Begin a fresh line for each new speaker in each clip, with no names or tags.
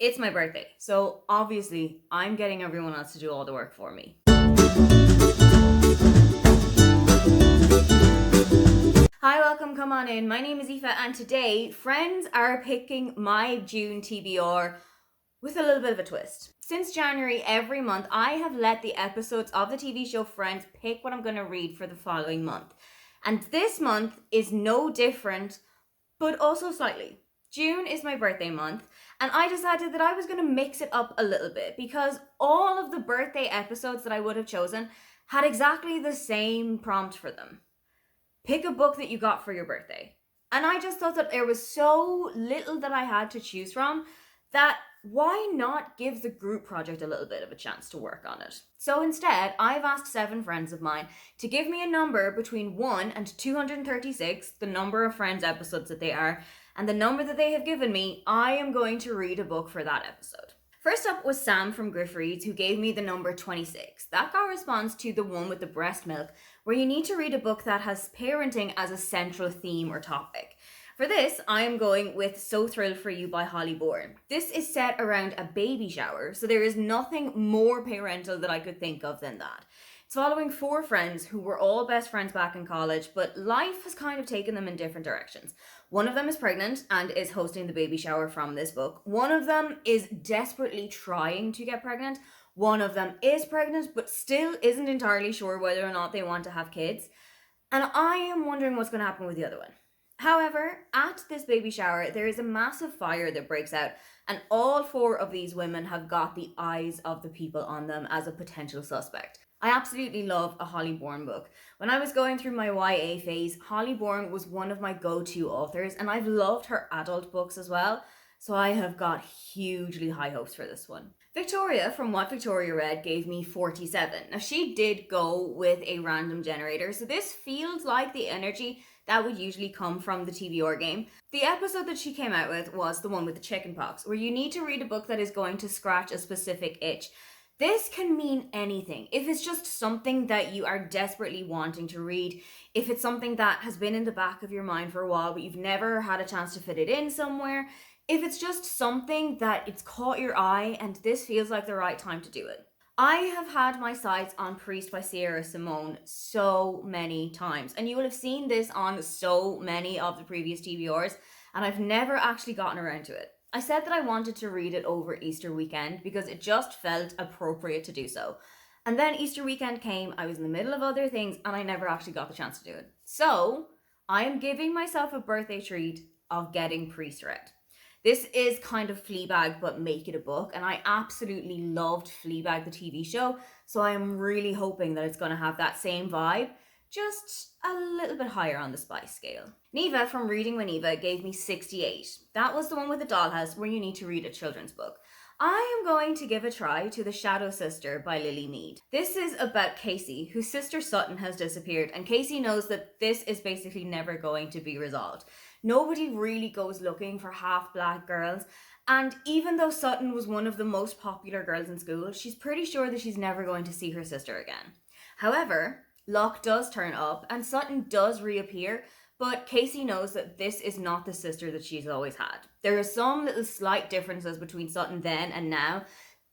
It's my birthday, so obviously I'm getting everyone else to do all the work for me. Hi, welcome, come on in. My name is Aoife, and today friends are picking my June TBR with a little bit of a twist. Since January, every month, I have let the episodes of the TV show Friends pick what I'm going to read for the following month. And this month is no different, but also slightly. June is my birthday month, and I decided that I was going to mix it up a little bit because all of the birthday episodes that I would have chosen had exactly the same prompt for them. Pick a book that you got for your birthday. And I just thought that there was so little that I had to choose from that why not give the group project a little bit of a chance to work on it? So instead, I've asked 7 friends of mine to give me a number between 1 and 236, the number of Friends episodes that they are, and the number that they have given me, I am going to read a book for that episode. First up was Sam from Griff Reads, who gave me the number 26. That corresponds to the one with the breast milk, where you need to read a book that has parenting as a central theme or topic. For this, I am going with So Thrilled for You by Holly Bourne. This is set around a baby shower, so there is nothing more parental that I could think of than that. It's following 4 friends who were all best friends back in college, but life has kind of taken them in different directions. One of them is pregnant and is hosting the baby shower from this book. One of them is desperately trying to get pregnant. One of them is pregnant, but still isn't entirely sure whether or not they want to have kids. And I am wondering what's going to happen with the other one. However, at this baby shower, there is a massive fire that breaks out, and all 4 of these women have got the eyes of the people on them as a potential suspect. I absolutely love a Holly Bourne book. When I was going through my YA phase, Holly Bourne was one of my go-to authors, and I've loved her adult books as well, so I have got hugely high hopes for this one. Victoria from What Victoria Read gave me 47. Now, she did go with a random generator, so this feels like the energy that would usually come from the TBR game. The episode that she came out with was the one with the chicken pox, where you need to read a book that is going to scratch a specific itch. This can mean anything. If it's just something that you are desperately wanting to read, if it's something that has been in the back of your mind for a while, but you've never had a chance to fit it in somewhere, if it's just something that it's caught your eye and this feels like the right time to do it. I have had my sights on Priest by Sierra Simone so many times, and you will have seen this on so many of the previous TBRs, and I've never actually gotten around to it. I said that I wanted to read it over Easter weekend because it just felt appropriate to do so. And then Easter weekend came, I was in the middle of other things, and I never actually got the chance to do it. So, I am giving myself a birthday treat of getting Priest read. This is kind of Fleabag, but make it a book, and I absolutely loved Fleabag, the TV show, so I am really hoping that it's going to have that same vibe, just a little bit higher on the spice scale. Neva from Reading with Neva gave me 68. That was the one with the dollhouse where you need to read a children's book. I am going to give a try to The Shadow Sister by Lily Mead. This is about Casey, whose sister Sutton has disappeared, and Casey knows that this is basically never going to be resolved. Nobody really goes looking for half-black girls, and even though Sutton was one of the most popular girls in school, she's pretty sure that she's never going to see her sister again. However, Locke does turn up, and Sutton does reappear, but Casey knows that this is not the sister that she's always had. There are some little slight differences between Sutton then and now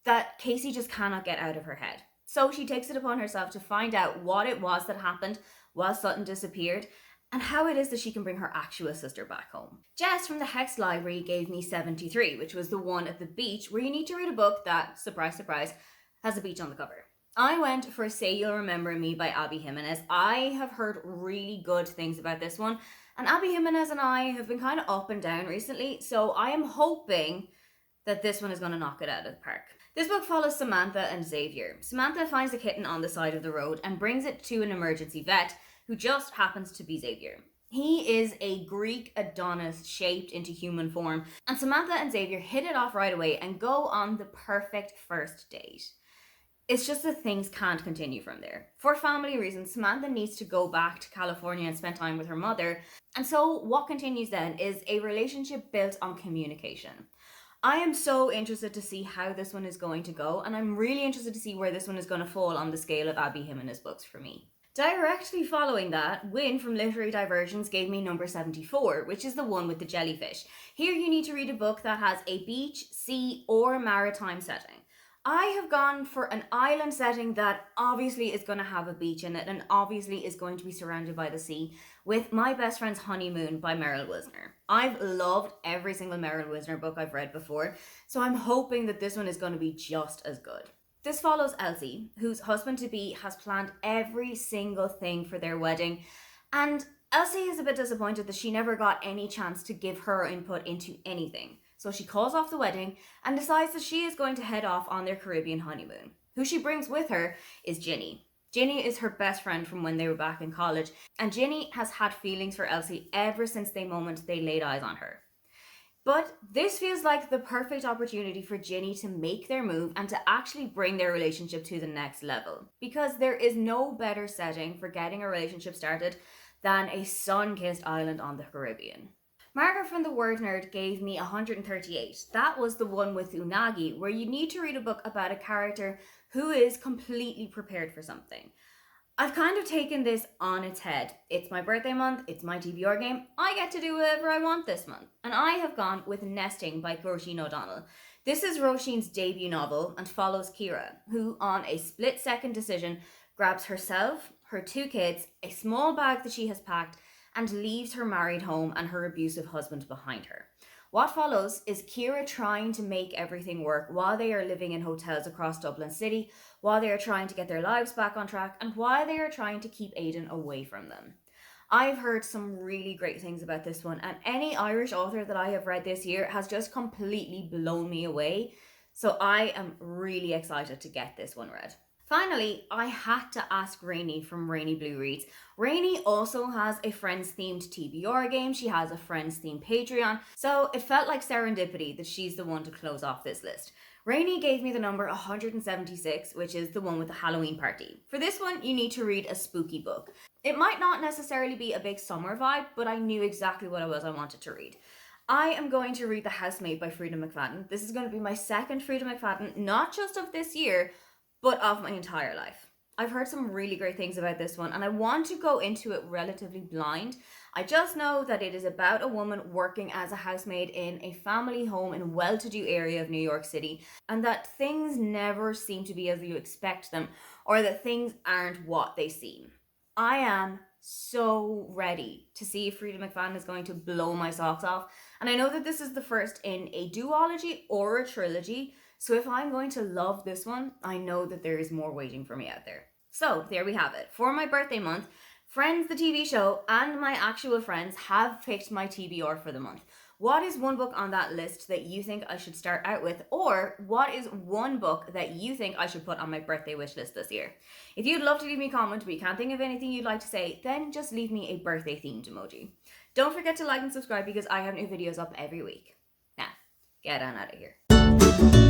that Casey just cannot get out of her head. So she takes it upon herself to find out what it was that happened while Sutton disappeared, and how it is that she can bring her actual sister back home. Jess from the Hex Library gave me 73, which was the one at the beach where you need to read a book that, surprise, surprise, has a beach on the cover. I went for Say You'll Remember Me by Abby Jimenez. I have heard really good things about this one, and Abby Jimenez and I have been kind of up and down recently, so I am hoping that this one is going to knock it out of the park. This book follows Samantha and Xavier. Samantha finds a kitten on the side of the road and brings it to an emergency vet who just happens to be Xavier. He is a Greek Adonis shaped into human form, and Samantha and Xavier hit it off right away and go on the perfect first date. It's just that things can't continue from there. For family reasons, Samantha needs to go back to California and spend time with her mother, and so what continues then is a relationship built on communication. I am so interested to see how this one is going to go, and I'm really interested to see where this one is going to fall on the scale of Abby Jimenez books for me. Directly following that, Winn from Literary Diversions gave me number 74, which is the one with the jellyfish. Here you need to read a book that has a beach, sea, or maritime setting. I have gone for an island setting that obviously is going to have a beach in it and obviously is going to be surrounded by the sea, with My Best Friend's Honeymoon by Meryl Wisner. I've loved every single Meryl Wisner book I've read before, so I'm hoping that this one is going to be just as good. This follows Elsie, whose husband-to-be has planned every single thing for their wedding, and Elsie is a bit disappointed that she never got any chance to give her input into anything. So she calls off the wedding and decides that she is going to head off on their Caribbean honeymoon. Who she brings with her is Ginny. Ginny is her best friend from when they were back in college, and Ginny has had feelings for Elsie ever since the moment they laid eyes on her. But this feels like the perfect opportunity for Ginny to make their move and to actually bring their relationship to the next level. Because there is no better setting for getting a relationship started than a sun-kissed island on the Caribbean. Margaret from the Word Nerd gave me 138. That was the one with Unagi, where you need to read a book about a character who is completely prepared for something. I've kind of taken this on its head. It's my birthday month, it's my TBR game, I get to do whatever I want this month. And I have gone with Nesting by Roisin O'Donnell. This is Roisin's debut novel and follows Kira, who on a split-second decision grabs herself, her 2 kids, a small bag that she has packed, and leaves her married home and her abusive husband behind her. What follows is Kira trying to make everything work while they are living in hotels across Dublin City, while they are trying to get their lives back on track, and while they are trying to keep Aidan away from them. I've heard some really great things about this one, and any Irish author that I have read this year has just completely blown me away, so I am really excited to get this one read. Finally, I had to ask Rainey from Rainy Blue Reads. Rainey also has a Friends-themed TBR game. She has a Friends-themed Patreon. So it felt like serendipity that she's the one to close off this list. Rainey gave me the number 176, which is the one with the Halloween party. For this one, you need to read a spooky book. It might not necessarily be a big summer vibe, but I knew exactly what it was I wanted to read. I am going to read The Housemaid by Freida McFadden. This is going to be my second Freida McFadden, not just of this year, but of my entire life. I've heard some really great things about this one, and I want to go into it relatively blind. I just know that it is about a woman working as a housemaid in a family home in a well-to-do area of New York City, and that things never seem to be as you expect them, or that things aren't what they seem. I am so ready to see if Freida McFadden is going to blow my socks off, and I know that this is the first in a duology or a trilogy, so if I'm going to love this one, I know that there is more waiting for me out there. So there we have it. For my birthday month, Friends the TV show and my actual friends have picked my TBR for the month. What is one book on that list that you think I should start out with? Or what is one book that you think I should put on my birthday wish list this year? If you'd love to leave me a comment but you can't think of anything you'd like to say, then just leave me a birthday themed emoji. Don't forget to like and subscribe because I have new videos up every week. Now, get on out of here.